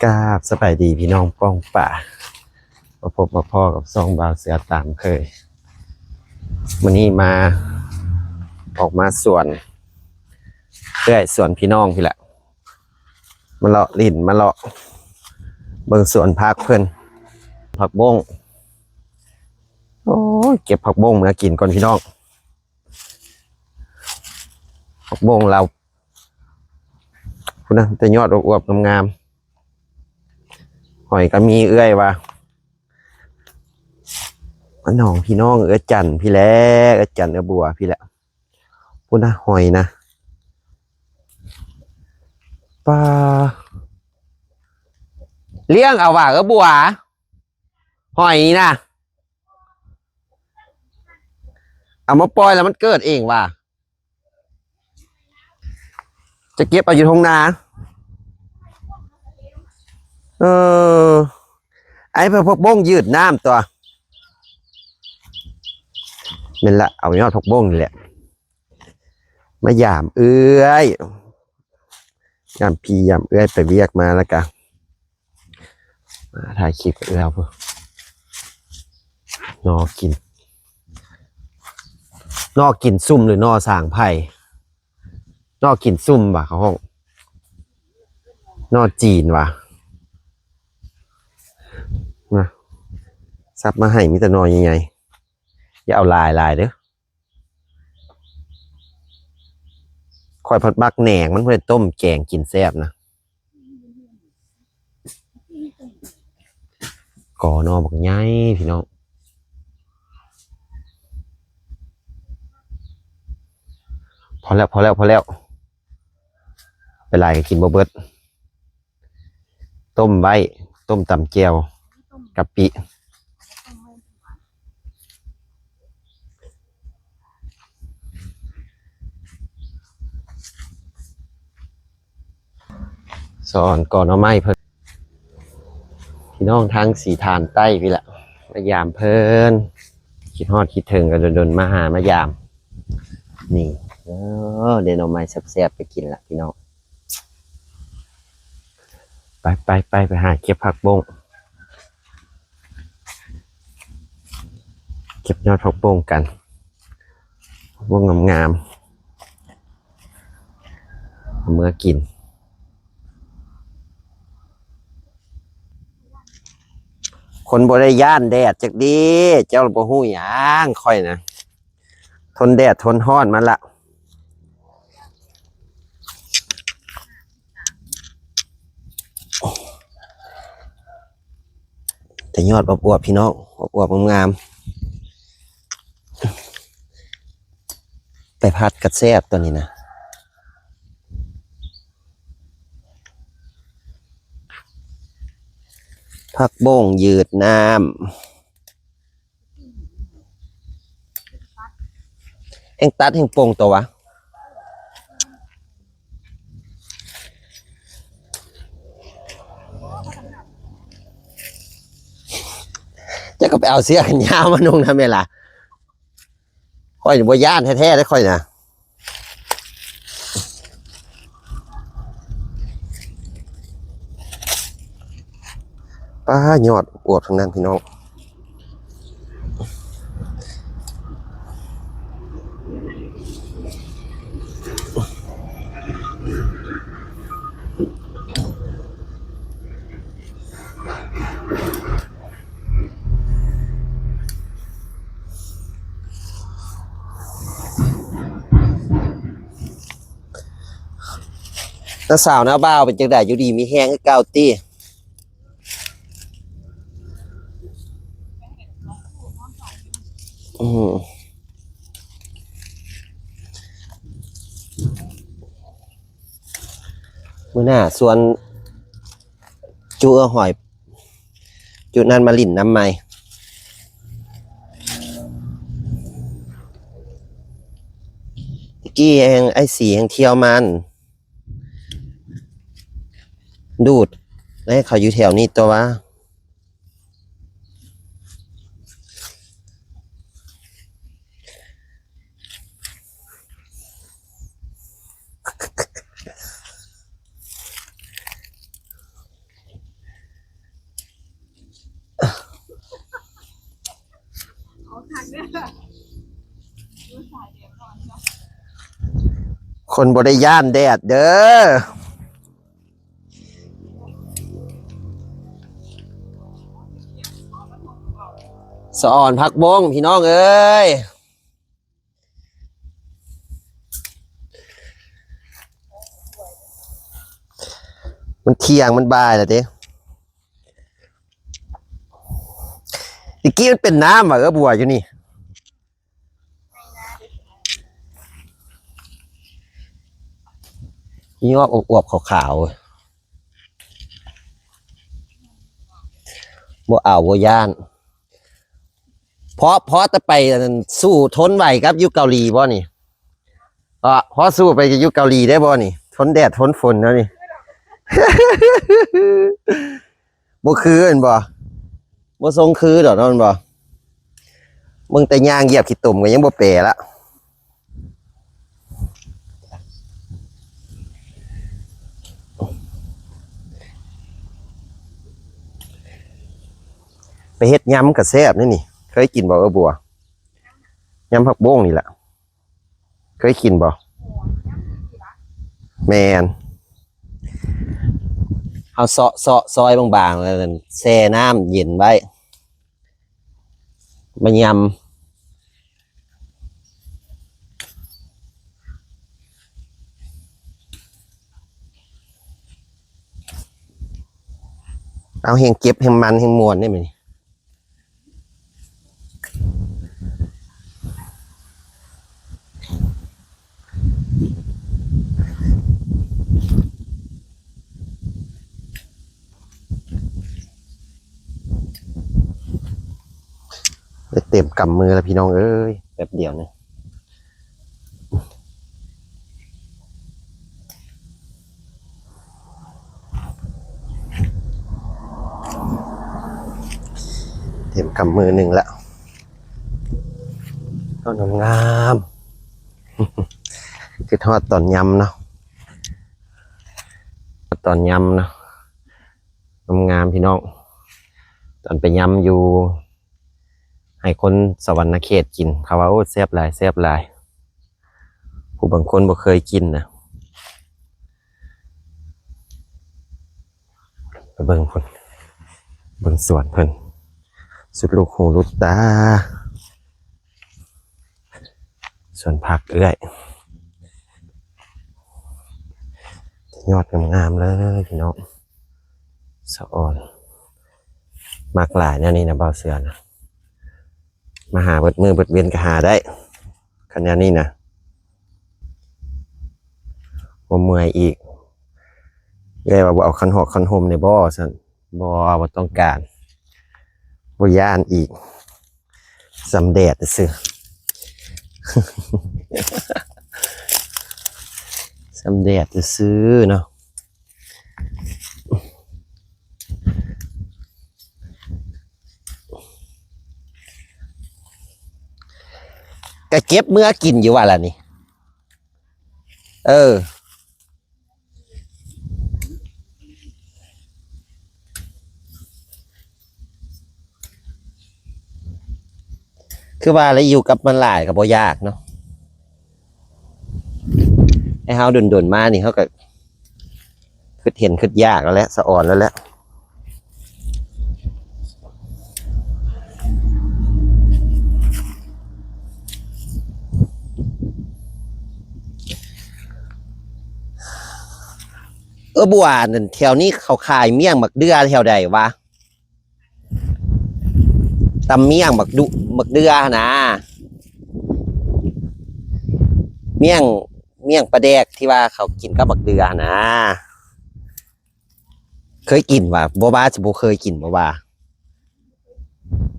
กราบสบายดีพี่น้องป้องป่ามาพบมาพ่อกับซองบาวเสือตามเคยวันนี้มาออกมาสวนเรื่อยสวนพี่น้องพี่แหละมาเลาะลิ่นมาเลาะเบิ่งสวนพักเพิ่นผักบงโอ้ยเก็บผักบงมากินก่อนพี่น้องผักบงเราคุณนะแต่ยอดอวบๆงามๆหอยก็มีเอื้อยว่ะน้องพี่น้องจันพี่แล้จันบัวพี่แหละพูดนะหอยนะปลาเลี้ยงเอาว่ะบัวหอยนี่นะเอามาปล่อยแล้วมันเกิดเองว่ะจะเก็บเอาอยู่ทงนาเออไอ้พวกบ้งยืดน้ำตัวนี่แหละเอายอดพวกบ้งนี่แหละมาหยามเอื้อยยามพี่ยามเอื้อยไปเวียกมาแล้วกันมาถ่ายคลิปเอื้อยเพื่อนอกินนอกินซุ่มหรือนอสางไผ่นอกินซุ่มว่ะเขาห้องนอจีนว่ะนะซับมาให้มิตรนอยังไงอย่าเอาลายเด้อคอยผัดบักแหนงมันเพื่อต้มแกงกินแซ่บนะก่อนอบอกง่ายพี่น้องพอแล้วไปลายก็กินบ่เบิดต้มใบต้มตำแก้วกะปิสอนก่อนเอาไม้เพิ่นพี่น้องทางสีทานใต้พี่แหละมายามเพิ่นคิดฮอดคิดถึงกันโดนมาหามายามนี่เดี๋ยวเอาไม้แซ่บๆไปกินละพี่น้องไปหาเก็บผักบงเก็บยอดผักบงกันผักบงงามๆเมื่อกินคนบ่ได้ย่านแดดจักดีเจ้าบ่ฮู้หยังค่อยนะทนแดดทนร้อนมาละแต่ยอดอวบๆพี่น้องอวบๆงามๆไปพัดกระแซบตัวนี้นะผักบงยืดน้ำแห้งตัดแห้งโป่งตัววะจะก็ไปเอาเสื้อกันยาวมานุ่งทำไมล่ะค่อยบ่ย่านแท้ๆได้ค่อยนะป้ายอดอวบทั้งนั้นพี่น้องน้าสาวน้าบ่าวเป็นจังไดอยู่ดีมีแห้งเก่าตี้มื้อหน้าส่วนจูหอยจุนั้นมาลิ่นน้ำไม้ตะกี้แหงไอ้สีแหงเที่ยวมันดูดแล้วเขาอยู่แถวนี้ตัววะ คนบ่ได้ย่านแดดเด้อสะอ่อนพักบงพี่น้องเอ้ยมันเที่ยงมันบ่ายแล้วเด้ตะกี้มันเป็นน้ำว่ะบัวอยู่นี่ยี่งอกอวบๆขาวๆบัวอ่าวบัวย่านเพราะจะไปสู้ทนไหวครับยุคเกาหลีบ่นี่เพราะสู้ไปยุคเกาหลีได้บ่นี่ทนแดดทนฝนนะนี่ บ่คือเห็นบ่ทรงคือดอกนั่นบ่มึงแต่ย่างเหยียบขี้ตุ่มก็ยังบ่แปรละไปเฮ็ดยำกับแซ่บนี่เคยกินบ่บัวยำผักบ้งนี่แหละเคยกินบ่แมนเอาซอยบางๆแล้วแช่น้ำเย็นไว้มายำเอาแห้งเก็บแห้งมันแห้งมวนได้ไหมเต็มกำมือแล้วพี่น้องเอ้ยแป๊บเดียวนะเต็มกำมือหนึ่งแล้วก็งามคือทอดตอนยำเนาะตอนยำเนาะงามพี่น้องตอนไปยำอยู่ให้คนสวรรณเขตกินเขาว่าโอ้แซ่บหลายแซ่บหลายผู้บางคนบ่เคยกินนะไปเบิ่งเพิ่นเบิ่งสวนเพิ่นสุดลูกหูลูกตาส่วนผักเอื้อยยอดงามๆเลยพี่น้องสะอ่อนมากหลายเนี่ยนี่นะเบาเสือนะมาหาเบิดมือเบิดเวียนก็หาได้คันนี้นะบ่เมื่อยอีกเอ้ยว่าบ่เอาคันหอกคันห่มในบ่อซั่นบ่ต้องการบ่ย่านอีกสำแดดซื่อ สำแดดซื้อเนาะก็เก็บเมื่อกินอยู่ว่าล่ะนี่คือว่าแล้วอยู่กับมันหลายก็บ่ยากเนาะให้เฮาดนๆมานี่เขาก็คิดเห็นคิดยากแล้วแหละสะอ่อนแล้วแหละบัวนั่นแถวนี้เขาขายเมี่ยงบักเดือแถวใดวะตำเมี่ยงบักเดือนะเมี่ยงปลาแดกที่ว่าเขากินกับบักเดือนะเคยกินว่ะบ่บ้าจะบ่เคยกินบ่ว่า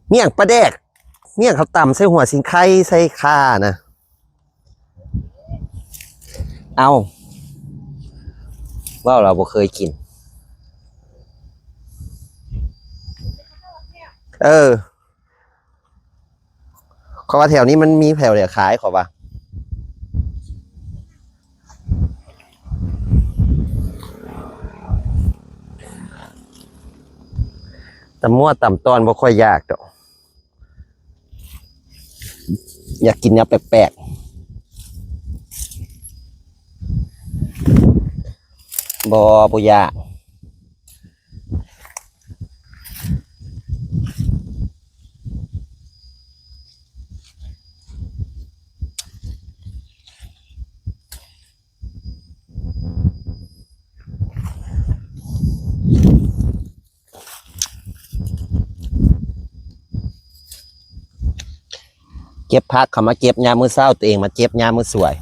เมี่ยงปลาแดกเมี่ยงเขาตำใส่หัวสิงไข่ใส่ข่านะเอาว่าเราบ่เคยกินเขาว่าแถวนี้มันมีแถวเดียวขายเขาว่าตำมั่วตำตอนบ่ค่อยยากดอก อยากกินแนวแปลกๆบ่อยากเก็บพักเขามาเก็บยามมื้อเช้าตัวเองมาเก็บยามมื้อสวย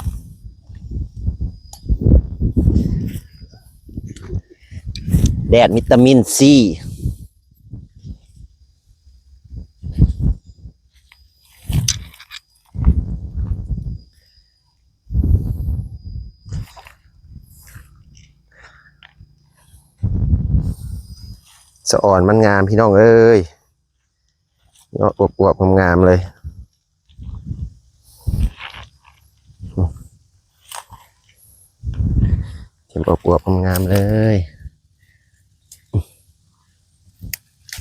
แดดวิตามินซีสะอ่อนมันงามพี่น้องเอ้ยเนาะอวบๆงามๆเลยเข็มอวบๆงามๆเลย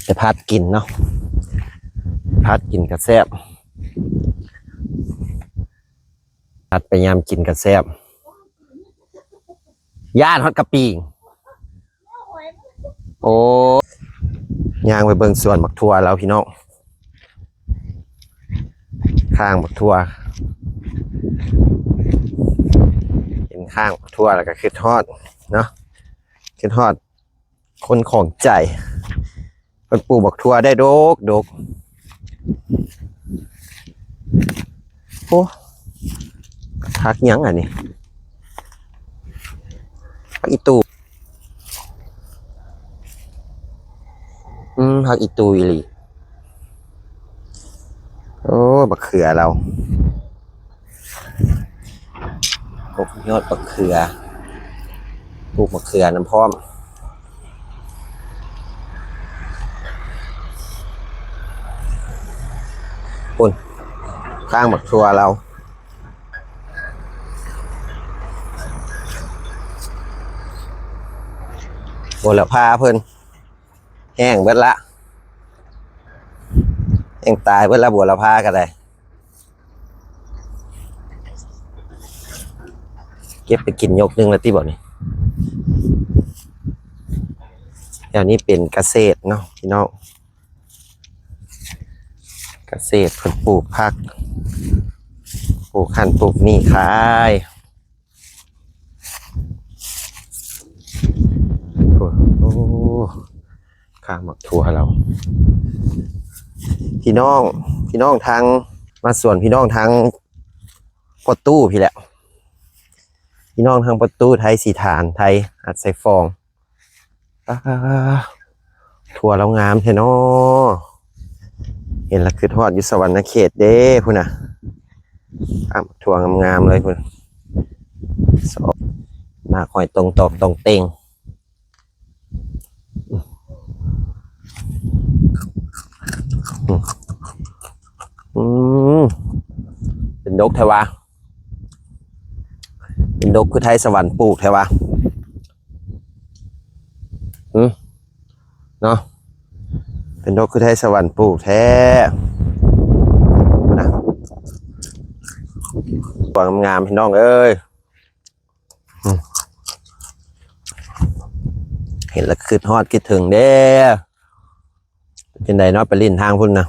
จะพัดกินเนาะพัดกินกระแซบพัดไปยามกินกระแซบย่านฮอดกะปิงโอ้ย่างไปเบิ่งสวนบักทั่วแล้วพี่น้องข้างบักทั่วเห็นข้างบักทั่วแล้วก็คือทอดเนาะคือทอดคนของใจเป็นปลูกบักทั่วได้ดกโอ้ทักยังอ่ะนี่พักอีตูพักอีตูอีหลีโอ้บักเขือเราปลูกยอดบักเขือปลูกบักเขือน้ำพร้อมปุ่นข้างบักทั่วเราโบละพาเพิ่นแห้งเบิดละแห้งตายเบิดละบัวละพากันเลยเก็บไปกินยกนึงแล้วที่บ่นี่แถวนี้เป็นเกษตรเนาะพี่น้องเกษตรเพิ่นปลูกผักปลูกหั่นปลูกนี่ขายโอ้ข้างหมักถั่วเราพี่น้องทางมาส่วนพี่น้องทางประตูพี่แหละพี่น้องทางประตูไทยสีฐานไทยอัดใส่ฟองถั่วเรางามแท้เนาะเห็นแล้วคือทอดอยู่สวรรค์เขตเด้พุ่นน่ะถั่วงามๆเลยพุ่นสอบมาคอยตรงตอกตรงเต็งเป็นดกแท้วะเป็นดกคือไทยสวรรค์ปลูกแท้วะเนาะเป็นดกคือไทยสวรรค์ปลูกแท้นะตัวงามพี่น้องเอ้ยเห็นแล้วคือทอดคิดถึงเด้เป็นไดเนาะไปลิ้นทางพุ่นนะ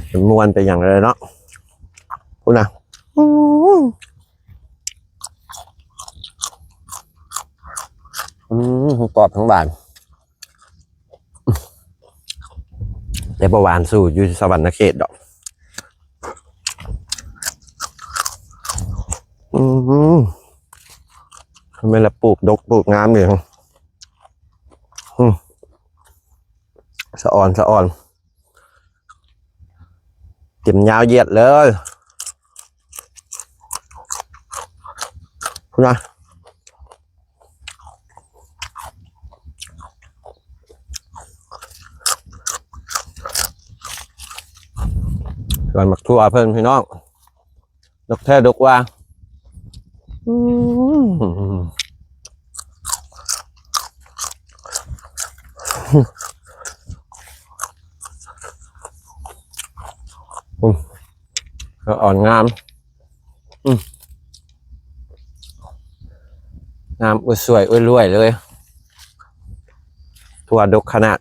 เป็นมวนไปอย่างไรเนาะพุ่นนะกรอบทั้งบานแต่ประวานสู่อยู่สวรรค์เขตดอกทำไมละปลูกดกปลูกงามเลยสะอ่อนเต็มยาวเหยียดเลยคุณนะก่อนหมักทั่วเพิ่นพี่น้องดกแท้ดกว่า อ่อนงามงามอุ้ยสวยอุ้ยรวยเลยถั่วดกขนาด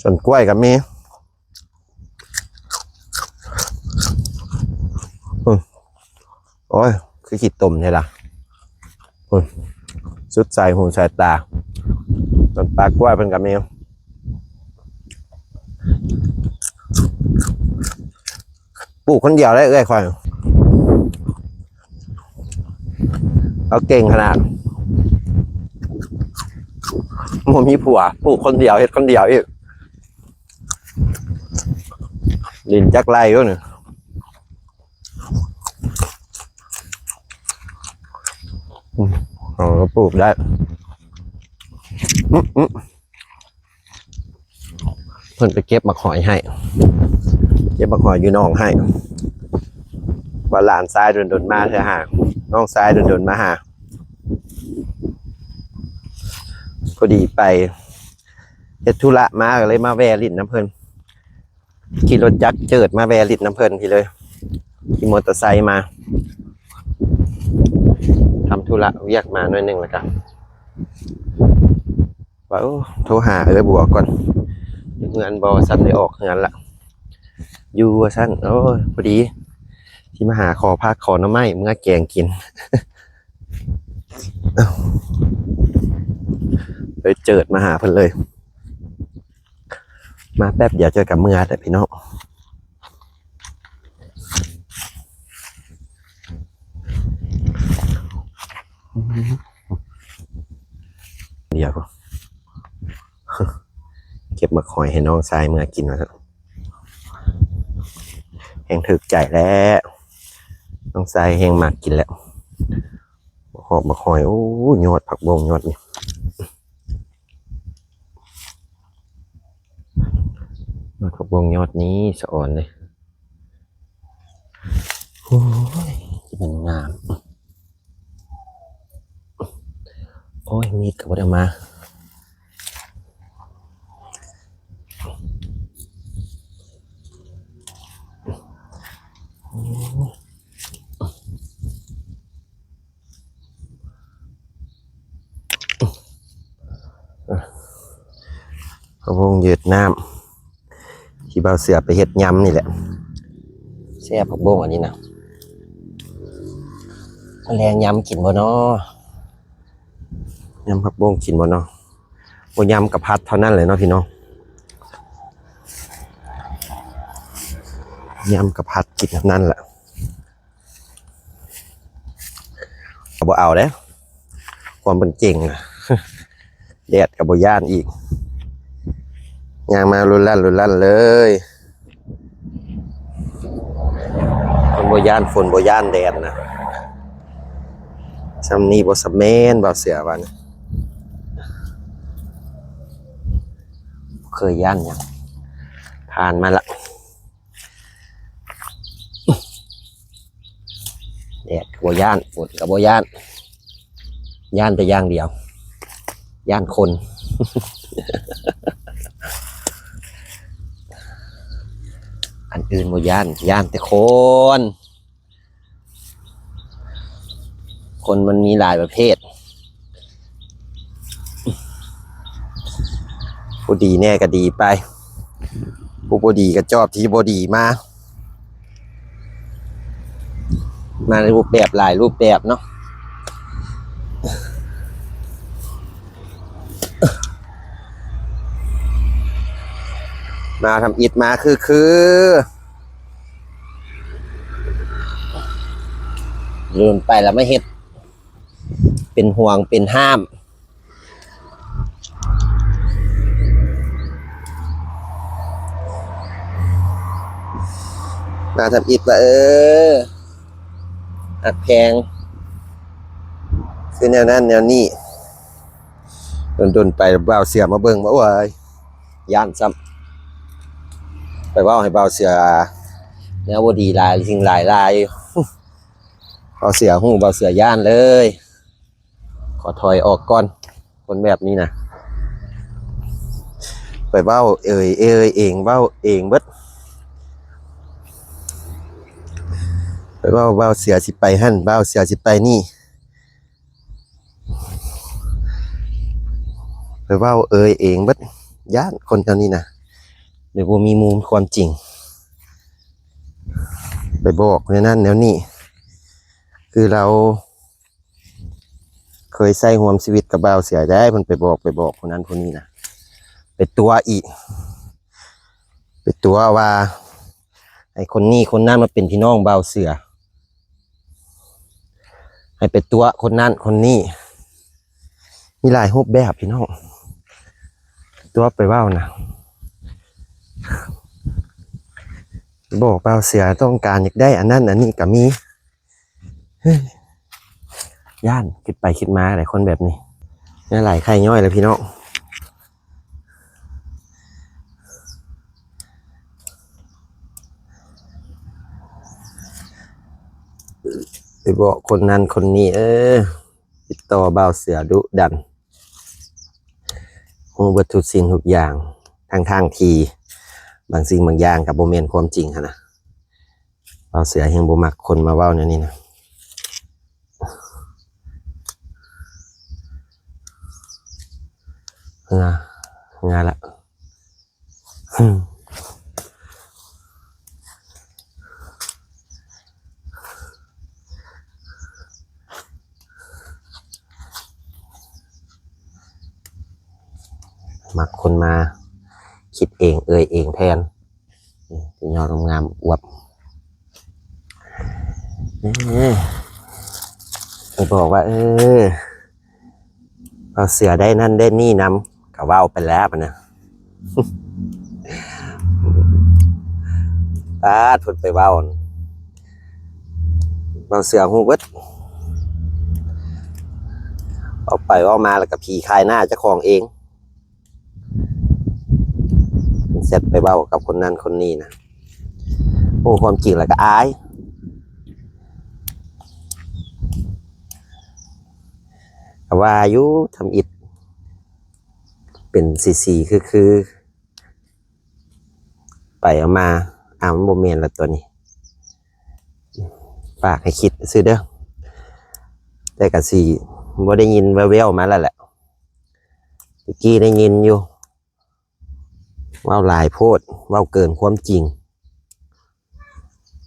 ส่วนกล้วยกับมีโอ้ยคือขีดตุ่มใช่ล่ะสุดใส่หูใส่ตาส่วนปลากล้วยเป็นกับมีปลูกคนเดียวได้เอ้ยคอยเขาเก่งขนาดมันมีผัวปลูกคนเดียวเฮ็ดคนเดียวอีกดินจักไรก็เนี่ยเราปลูกได้เพิ่นไปเก็บมาหอยให้เก็บมาหอยอยู่น้องให้ว่าหลานทรายโดนมาเถอะฮะน้องทรายโดนมาหาพอดีไปเฮ็ดธุระมาก็เลยมาแวะลิ้นน้ำเพิ่นขี่รถจักรเจิดมาแวะลิ้นน้ำเพิ่นพี่เลยขี่มอเตอร์ไซค์มาทำธุระเรียกมาหน่อยหนึ่งแล้วกันว่าโทรหาบัวก่อนเงินบอสั้นได้ออกเงินละอยู่ว่าสั้นโอ้ยพอดีที่มาหาขอพักขอน้ำไม้เมื่อแกงกินเลยเจิดมาหาเพิ่นเลยมาแป๊บเดี๋ยวเจอกับเมื่อแต่พี่น้องเดี๋ยวเก็บมาคอยให้น้องทรายเมื่อกินนะครับแห้งถึกใจแล้วน้องทรายแห้งมากกินแล้วหอบมาคอยโอ้ยอดผักบงยอดนี่ยอดผักบงยอดนี้สะอ่อนเลยโอ้ยมันงามโอ้ยมีดกับวัดมาผักบงยืดน้ำที่เบาเสือไปเห็ดยำนี่แหละแซ่บผักบงอันนี้นะแรงยำกินบ่เนาะยำผักบงกินบ่เนาะบ่ยำกับพัดเท่านั้นเลยเนาะพี่น้องยำกับพัดกินนั่นแหละบ่เอาเด้ความเป็นเก่งแดดกับบ่ย่านอีกยางมาลุนลั่นเลยคนบ่ย่านฝนบ่ย่านแดดนะซ้ำนี้บ่สะแม่นบ่เสือวันเคยย่านยังผ่านมาละแดดกับบ่ย่านฝนกับบ่ย่านย่านแต่ย่างเดียวย่านคน อันอื่นบ่ย่านแต่คนมันมีหลายประเภทผู้ดีแน่ก็ดีไปผู้บ่ดีก็ชอบที่บ่ดีมาในรูปแบบหลายรูปแบบเนาะมาทำอิฐมาคือเดินไปแล้วไม่เฮ็ดเป็นห่วงเป็นห้ามมาทำอิฐว่าหักแพงคือแนวนั้นแนวนี้โดนไปเบาเสือมาเบิ่งว่าย่านซ้ำไปว่าให้เบาเสือแนวบ่ดีหลายสิ่งหลายเบาเสือหูเบาเสือย่านเลยขอถอยออกก่อนคนแบบนี้นะ ไปเว้าเองเว้าเองเบิดไปเว้าเสียสิไปหั่นเว้าเสียสิไปนี่ไปเว้าเองเบิดย่านคนแถวนี้นะเดี๋ยวบ่มีมูลความจริงไปบอกในนั้นแนวนี้คือเราเคยใส่ห่วมชีวิตกับบ่าวเสียได้มันไปบอกคนนั้นคนนี้นะไปตัวอีกไปตัวว่าไอ้คนนี้คนนั้นมาเป็นพี่น้องบ่าวเสือให้ไปตัวคนนั้นคนนี้มีหลายรูปแบบพี่น้องตัวไปว่าวนะบอกบ่าวเสือต้องการอยากได้อันนั้นอันนี้ก็มีย่านคิดไปคิดมาหลายคนแบบนี้นี่หลายไข่ย่อยเลยพี่น้องไปบอกคนนั้นคนนี้ติดต่อบ่าวเสือดุดันฮู้เบิดทุกสิ่งทุกอย่างทางทีบางสิ่งบางอย่างกับโบเมนความจริงนะบ่าวเสือยังบ่มักคนมาเว้าเนี่ยนี่นะงานละมักคนมาคิดเองเองแทนจะยอดงามอวบไปบอกว่าเอาเสือได้นั่นได้นี่นำก็ว่าไปแล้วมันนะตาทุนไปเว้าเสือหูเบิดเอาไปว่ามาแล้วก็ผีคายหน้าเจ้าของเองเสร็จไปเว้ากับคนนั้นคนนี้นะโอ้ความจริงแล้วก็อายว่าอายุทำอิฐเป็นสีคือไปเอามามันโมเมนต์ละตัวนี้ฝากให้คิดซื้อเด้อแต่กับสีบ่ได้ยินแววๆมาแล้วแหละเมื่อกี้ได้ยินอยู่ว่าหลายโพดว่าเกินความจริง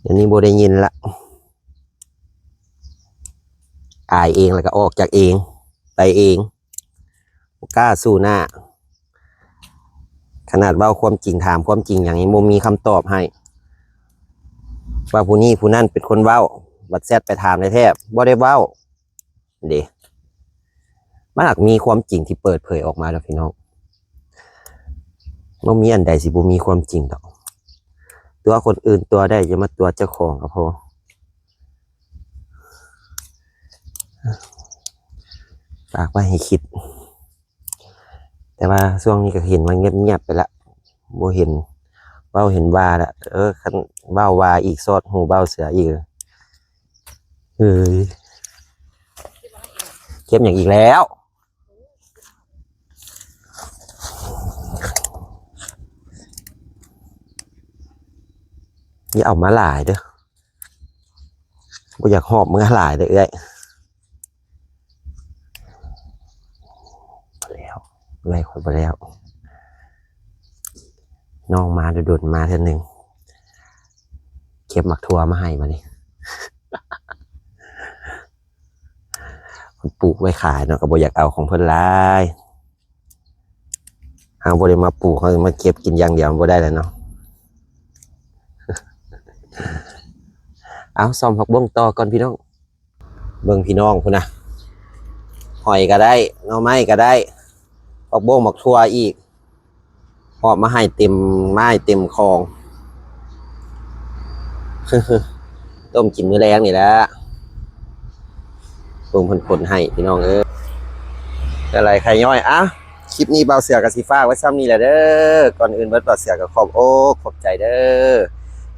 เดี๋ยวนี้บ่ได้ยินละอายเองแล้วก็ออกจากเองไปเองกล้าสู้หน้าขนาดเว้าความจริงถามความจริงอย่างนี้โมมีคำตอบให้ว่าผู้นี้ผู้นั่นเป็นคนเว้าบัดแซดไปถามในแทบบ่ได้เว้าเด้มันหากมีความจริงที่เปิดเผยออกมาแล้วพี่น้องบ่มีอันใดสิบ่มีความจริงดอกตัวคนอื่นตัวได้อย่ามาตัวเจ้าของก็พอฝากไว้ให้คิดแต่ว่าช่วงนี้ก็เห็นว่าเงียบๆไปละบ่เห็นเว้าเห็นว่าละคันเว้าว่าอีกซอดหูเว้าเสืออีกเก็บอย่างอีกแล้วอย่าเอามาหลายเด้อบ่อยากหอบมือหลายเด้อแล้วไล่คนไปแล้วน้องมาโดดมาเท่านึงเก็บหมักทั่วมาให้มานี่คนปลูกไว้ขายเนาะก็บ่อยากเอาของเพิ่นหลายหาบ่ได้มาปลูกเขามาเก็บกินอย่างเดียวบ่ได้แล้วเนาะเอาซ่อมผักบุ้งต่อก่อนพี่น้องเบิ่งพี่น้องพุ่นนะหอยก็ได้หน่อไม้ก็ได้ผักบุ้งหมักทั่วอีกหอบมาให้เต็มไม้เต็มคลองต้มกินมื้อแรงนี่แหละเบิ่งเพิ่นผลให้พี่น้องอะไรใครย่อยคลิปนี้เบาเสือกับสีฟ้าไว้ซ้ำนี่แหละเด้อก่อนอื่นเบิดเบาเสือกับขอบใจเด้อ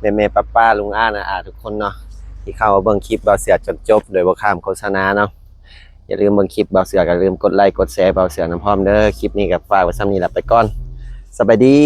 แม่ป้าลุงนะทุกคนเนาะที่เข้าเบิ่งคลิปเบาเสือจนจบโดยบ่ข้ามโฆษณาเนาะอย่าลืมเบิ่งคลิปเบาเสืออย่าลืมกดไลค์กดแชร์เบาเสือน้ำพร้อมเด้อคลิปนี้กับฝากไว้ซ้ำนี่แหละไปก่อน สบายดี